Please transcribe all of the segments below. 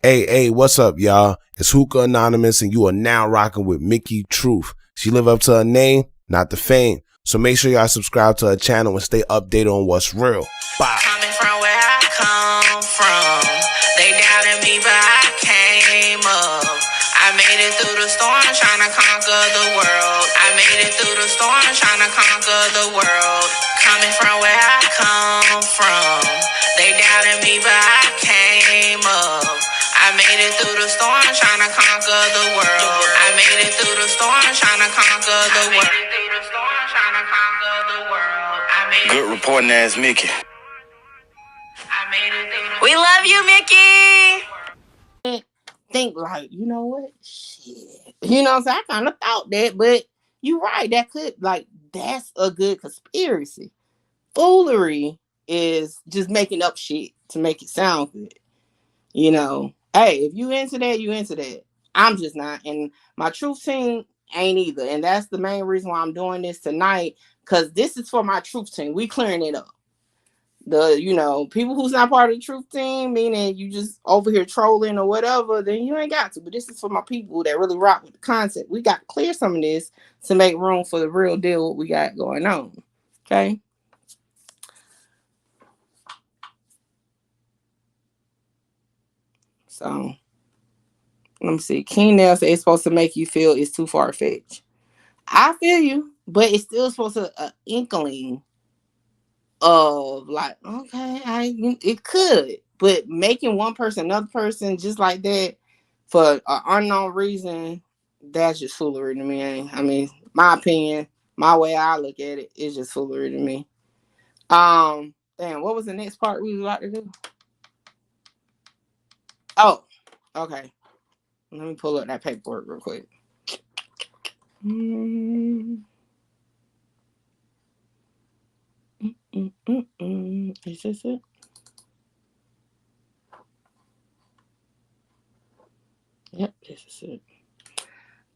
Hey, what's up, y'all? It's Hookah Anonymous, and you are now rocking with Mickey Truth. She live up to her name, not the fame. So make sure y'all subscribe to her channel and stay updated on what's real. Bye. Coming from where I come from, they doubted me, but I came up. I made it through the storm, trying to conquer the world. I made it through the storm, trying to conquer the world. Coming from where I come from, they doubted me, but I came up. I made it through the storm, trying to conquer the world. I made it through the storm, trying to conquer the world. Good reporting ass Mickey. We love you, Mickey. Think like, you know what? Shit. You know what I'm saying? I kind of thought that, but you're right. That could, like, that's a good conspiracy. Foolery is just making up shit to make it sound good. You know, hey, if you into that, you into that. I'm just not. And my truth team ain't either. And that's the main reason why I'm doing this tonight, because this is for my truth team. We clearing it up. People who's not part of the truth team, meaning you just over here trolling or whatever, then you ain't got to. But this is for my people that really rock with the concept. We got to clear some of this to make room for the real deal, what we got going on. Okay. So let me see. King Nell said it's supposed to make you feel it's too far-fetched. I feel you, but it's still supposed to inkling of like, okay, it could, but making one person another person just like that for an unknown reason, that's just foolery to me. I mean, my opinion, my way I look at it is just foolery to me. Damn, what was the next part we would like to do? Oh, okay. Let me pull up that paperwork real quick. Is this it? Yep, this is it.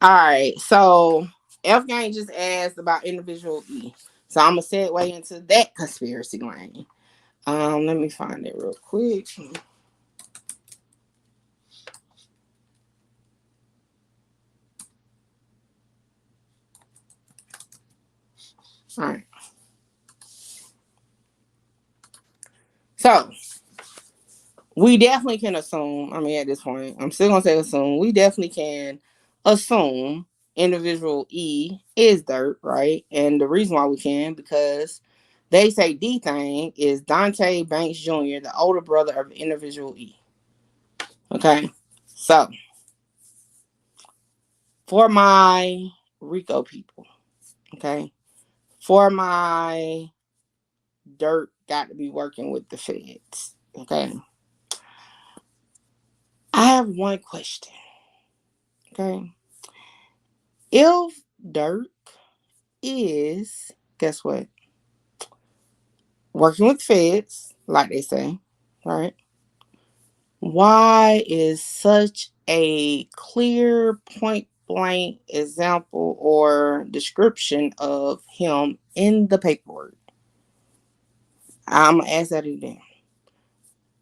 All right, so F Gang just asked about individual E. So I'm gonna segue into that conspiracy lane. Let me find it real quick. All right. So we definitely can assume, I mean, at this point, I'm still gonna say assume, we definitely can assume individual E is Durk, right? And the reason why we can, because they say D thing is Dante Banks Jr., the older brother of individual E. Okay. So for my Rico people, okay, for my Durk got to be working with the feds, okay, I have one question, okay. If Durk is, guess what, working with feds, like they say, right, why is such a clear point blank example or description of him in the paperwork? I'm gonna ask that again.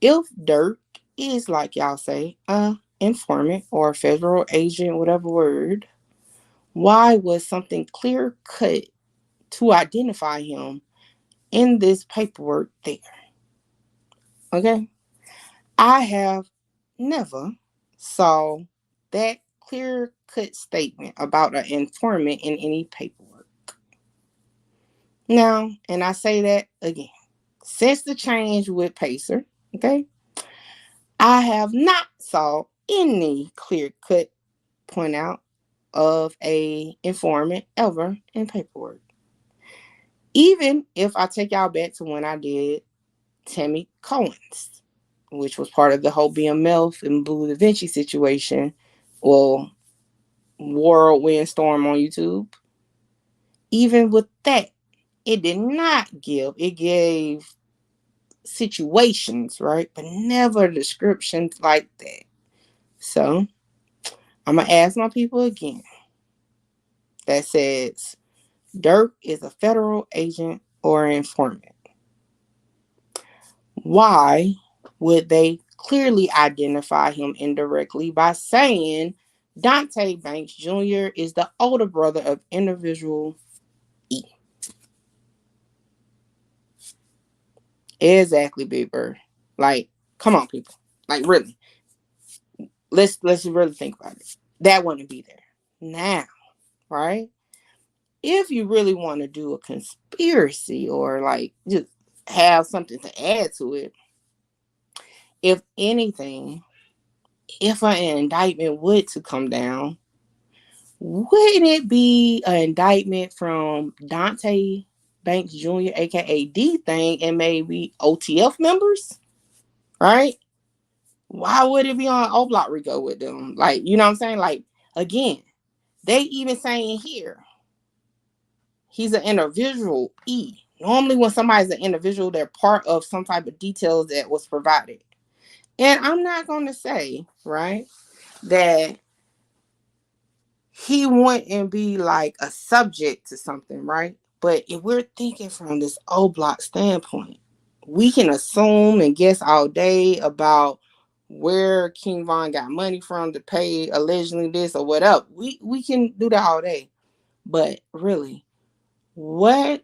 If Durk is, like y'all say, a informant or a federal agent, whatever word, why was something clear cut to identify him in this paperwork there? Okay, I have never saw that clear cut statement about an informant in any paperwork. Now, and I say that again, since the change with Pacer, okay, I have not saw any clear cut point out of a informant ever in paperwork. Even if I take y'all back to when I did Tammy Cohen's, which was part of the whole BMF and Blue Da Vinci situation, well, Whirlwind Storm on YouTube. Even with that, it did not give, it gave situations, right? But never descriptions like that. So I'm going to ask my people again that says Durk is a federal agent or an informant. Why would they clearly identify him indirectly by saying Dante Banks Jr. is the older brother of individual E. Exactly, Big Bird. Like, come on, people. Like, really. Let's really think about it. That wouldn't be there. Now, right? If you really want to do a conspiracy or like just have something to add to it, if anything, if an indictment would to come down, wouldn't it be an indictment from Dante Banks Jr., aka D Thing, and maybe OTF members? Right? Why would it be on O Block Rico with them? Like, you know what I'm saying? Like, again, they even saying here, he's an individual E. Normally, when somebody's an individual, they're part of some type of details that was provided. And I'm not going to say, right, that he wouldn't be like a subject to something, right? But if we're thinking from this O Block standpoint, we can assume and guess all day about where King Von got money from to pay allegedly this or whatever. We can do that all day. But really, what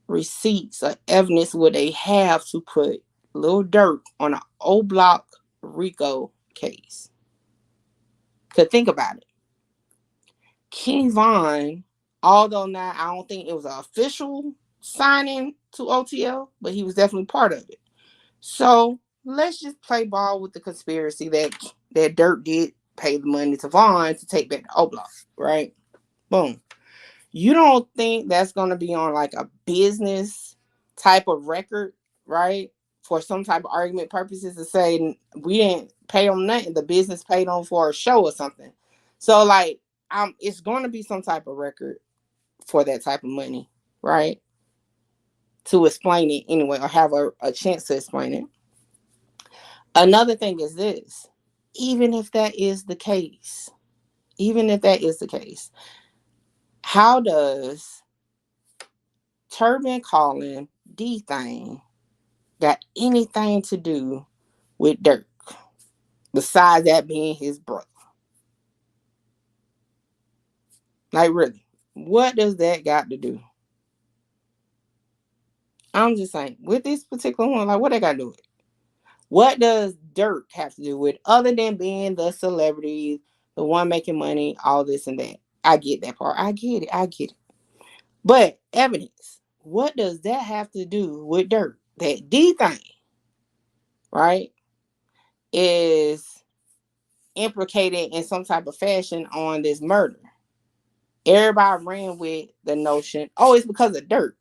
receipts or evidence would they have to put Lil Durk on an O Block Rico case? Could think about it. King Von, although now I don't think it was an official signing to OTL, but he was definitely part of it. So let's just play ball with the conspiracy that Durk did pay the money to Von to take back the O Block, right? Boom. You don't think that's going to be on like a business type of record, right? For some type of argument purposes to say we didn't pay them nothing, the business paid them for a show or something. So like, it's going to be some type of record for that type of money, right? To explain it anyway, or have a chance to explain it. Another thing is this: even if that is the case, how does Turban calling D Thing got anything to do with Durk besides that being his brother? Like, really, what does that got to do? I'm just saying, with this particular one, like, what they got to do with it? What does Durk have to do with it, other than being the celebrity, the one making money, all this and that? I get that part. I get it. But evidence, what does that have to do with Durk? That D Thing, right, is implicated in some type of fashion on this murder. Everybody ran with the notion, oh, it's because of Durk.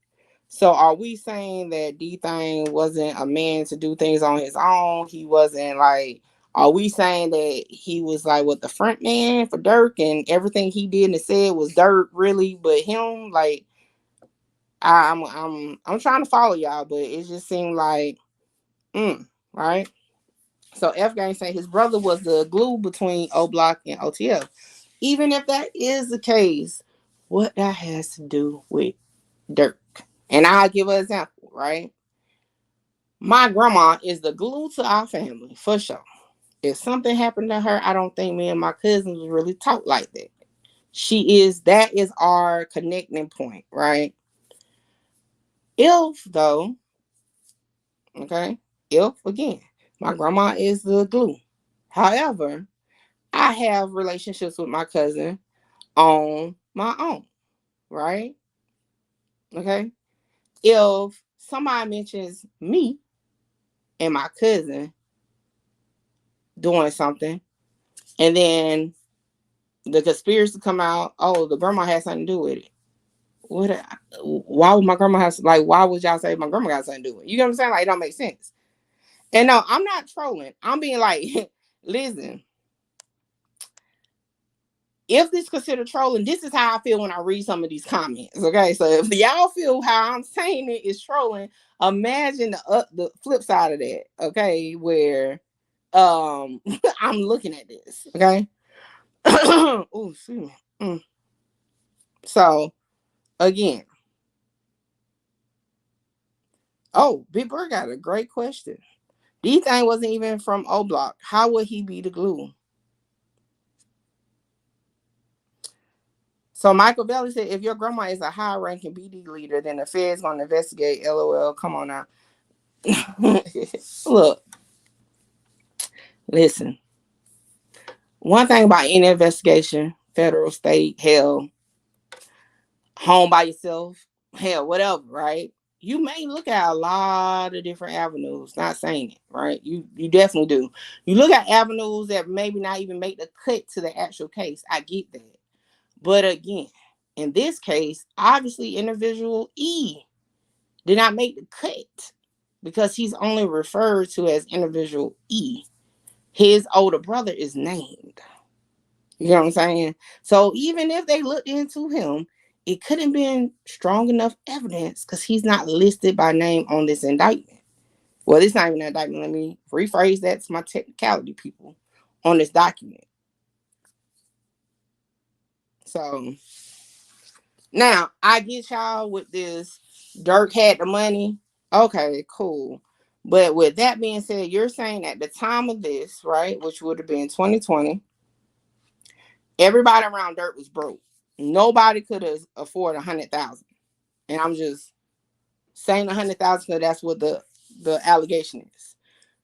So are we saying that D Thing wasn't a man to do things on his own? He wasn't like, are we saying that he was like what the front man for Durk and everything he did and said was Durk really, but him? Like, I'm trying to follow y'all, but it just seemed like, right? So F Gang saying his brother was the glue between O Block and OTF. Even if that is the case, what that has to do with Durk? And I'll give an example, right? My grandma is the glue to our family, for sure. If something happened to her, I don't think me and my cousins would really talk like that. That is our connecting point, right? If, though, okay, if, again, my grandma is the glue. However, I have relationships with my cousin on my own, right? Okay. If somebody mentions me and my cousin doing something, and then the conspiracy come out, oh, the grandma had something to do with it. Why would my grandma have, like, why would y'all say my grandma got something to do with it? You know what I'm saying? Like, it don't make sense. And no, I'm not trolling. I'm being like, listen, if this considered trolling, this is how I feel when I read some of these comments. Okay, so if y'all feel how I'm saying it is trolling, imagine the flip side of that. Okay, where I'm looking at this. Okay, oh, excuse me. So again, oh, Big Bird got a great question. These things wasn't even from O Block. How would he be the glue? So Michael Belly said, if your grandma is a high-ranking BD leader, then the Fed's gonna investigate. LOL. Come on now. Look, listen. One thing about any investigation, federal, state, hell, home by yourself, hell, whatever, right? You may look at a lot of different avenues. Not saying it, right? You definitely do. You look at avenues that maybe not even make the cut to the actual case. I get that. But again, in this case, obviously individual E did not make the cut because he's only referred to as individual E. His older brother is named. You know what I'm saying? So even if they looked into him, it couldn't been strong enough evidence because he's not listed by name on this indictment. Well, it's not even an indictment. Let me rephrase that to my technicality people on this document. So now I get y'all with this. Durk had the money. Okay, cool. But with that being said, you're saying at the time of this, right, which would have been 2020, everybody around Durk was broke. Nobody could have afforded 100,000. And I'm just saying 100,000 because that's what the allegation is.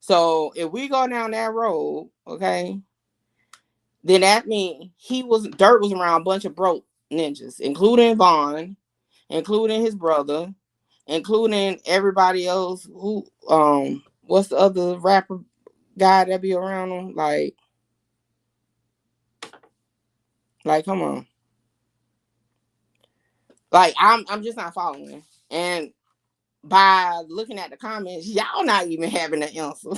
So if we go down that road, okay, then that means Durk was around a bunch of broke ninjas, including Vaughn, including his brother, including everybody else who what's the other rapper guy that be around him? Like come on. Like I'm just not following. And by looking at the comments, y'all not even having an answer.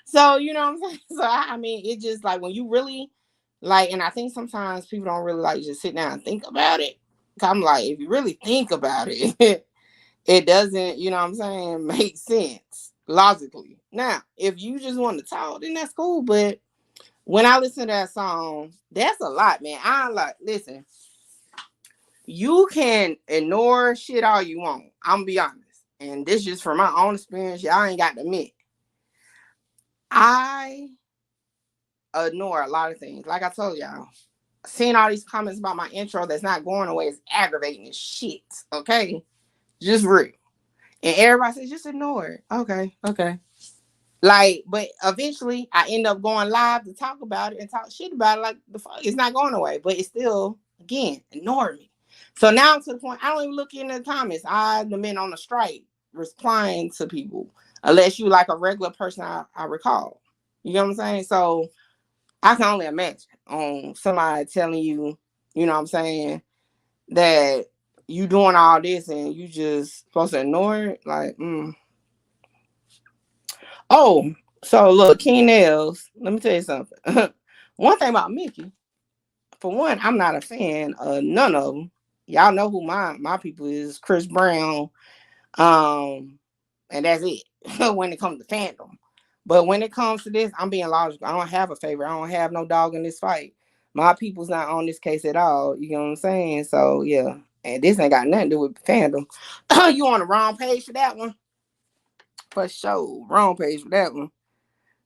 So, you know what I'm saying? So, I mean, it just like when you really like, and I think sometimes people don't really like just sit down and think about it. I'm like, if you really think about it, it doesn't, you know what I'm saying, make sense logically. Now, if you just want to talk, then that's cool. But when I listen to that song, that's a lot, man. I'm like, listen, you can ignore shit all you want. I'm gonna be honest. And this is just from my own experience. Y'all ain't got to admit. I ignore a lot of things. Like I told y'all, seeing all these comments about my intro that's not going away is aggravating as shit. Okay? Just real. And everybody says, just ignore it. Okay. Like, but eventually I end up going live to talk about it and talk shit about it. Like, the fuck, it's not going away. But it's still, again, ignore me. So now I'm to the point, I don't even look in the comments. I've been on a strike replying to people. Unless you like a regular person I recall. You know what I'm saying? So I can only imagine on somebody telling you, you know what I'm saying, that you doing all this and you just supposed to ignore it. Like, Oh, so look, King Nails, let me tell you something. One thing about Mickey, for one, I'm not a fan of none of them. Y'all know who my people is, Chris Brown, and that's it when it comes to fandom. But when it comes to this, I'm being logical. I don't have a favorite. I don't have no dog in this fight. My people's not on this case at all. You know what I'm saying? So yeah, and this ain't got nothing to do with fandom. You on the wrong page for that one? For sure, wrong page for that one.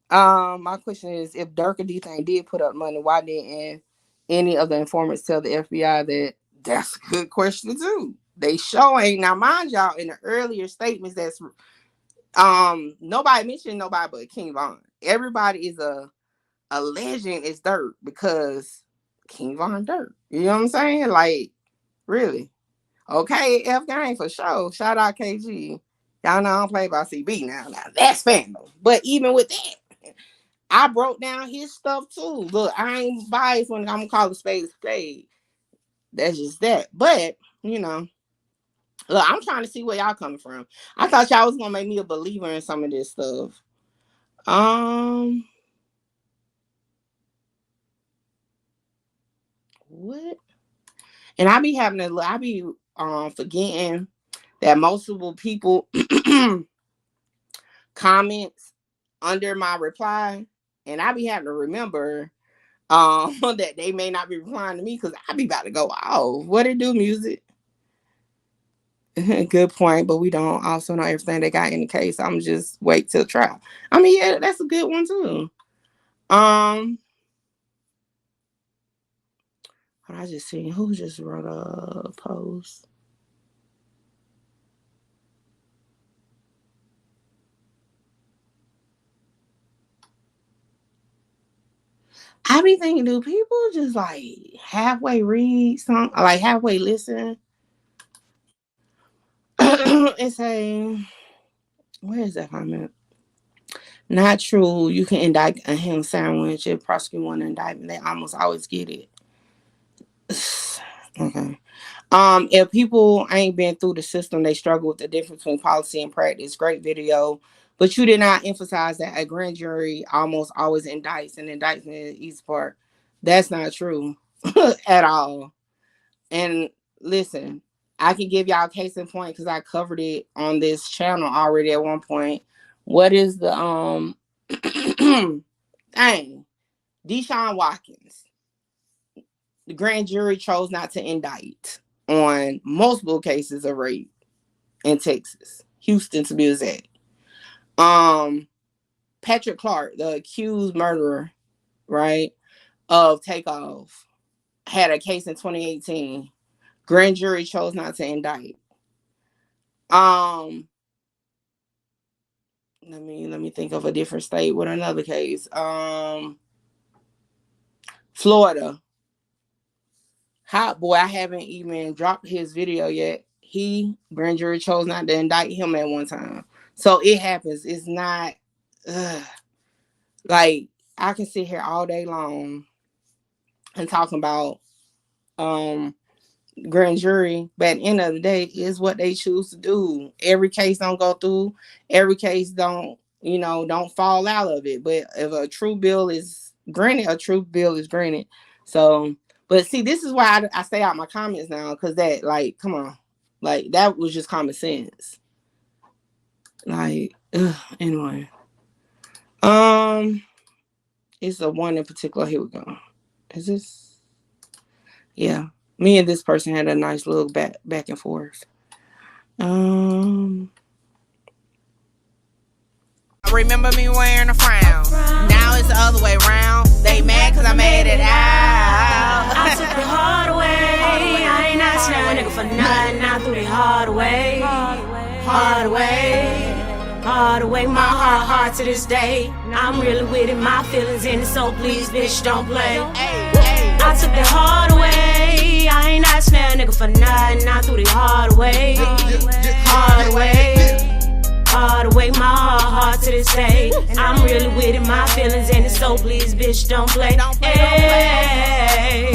My question is, if Durk or D-Thing did put up money, why didn't any of the informants tell the FBI that? That's a good question too. They sure ain't. Now, mind y'all, in the earlier statements, that's nobody mentioned nobody but King Von. Everybody is a legend is Durk because King Von Durk. You know what I'm saying? Like, really? Okay, F Gang for sure. Shout out KG. Y'all know I don't play by CB now. Now that's fandom. But even with that, I broke down his stuff too. Look, I ain't biased when I'm gonna call a spade a spade. That's just that. But you know, look, I'm trying to see where y'all coming from. I thought y'all was gonna make me a believer in some of this stuff. What? And I be forgetting that multiple people comments under my reply, and I be having to remember that they may not be replying to me because I be about to go off. What it do, music? Good point, but we don't also know everything they got in the case. I'm just wait till trial. I mean, yeah, that's a good one too. What I just seen, who just wrote a post? I be thinking, do people just like halfway read something, like halfway listen, and say, where is that comment? Not true. You can indict a ham sandwich if prosecute one indictment. They almost always get it. Okay. If people ain't been through the system, they struggle with the difference between policy and practice. Great video. But you did not emphasize that a grand jury almost always indicts, and indictment is the easy part. That's not true at all. And listen, I can give y'all a case in point because I covered it on this channel already at one point. What is the dang, Deshaun Watkins? The grand jury chose not to indict on multiple cases of rape in Texas, Houston to be exact. Patrick Clark, the accused murderer, right, of Takeoff, had a case in 2018. Grand jury chose not to indict. Let me think of a different state with another case. Florida. Hot Boy, I haven't even dropped his video yet. Grand jury chose not to indict him at one time. So it happens. It's not like I can sit here all day long and talk about grand jury, but at the end of the day is what they choose to do. Every case don't go through. Every case don't fall out of it. But if a true bill is granted, a true bill is granted. So, but see, this is why I stay out my comments now, because that, like, come on, like that was just common sense. Like, anyway, it's a one in particular. Here we go. Is this? Yeah. Me and this person had a nice little back and forth. Remember me wearing a frown. Now it's the other way around. They mad cause I made it out. I took the hard way. I ain't asking a nigga for nothing. I threw the hard way. Hard way. Hard way. My heart to this day. I'm really with it. My feelings in it. So please, bitch, don't play. I took the hard way. I ain't asking a nigga for nothing. I threw the hard way. Hard way. Hard way, my heart to this day. I'm really with it, my feelings in it, so please, bitch, don't play. Hey.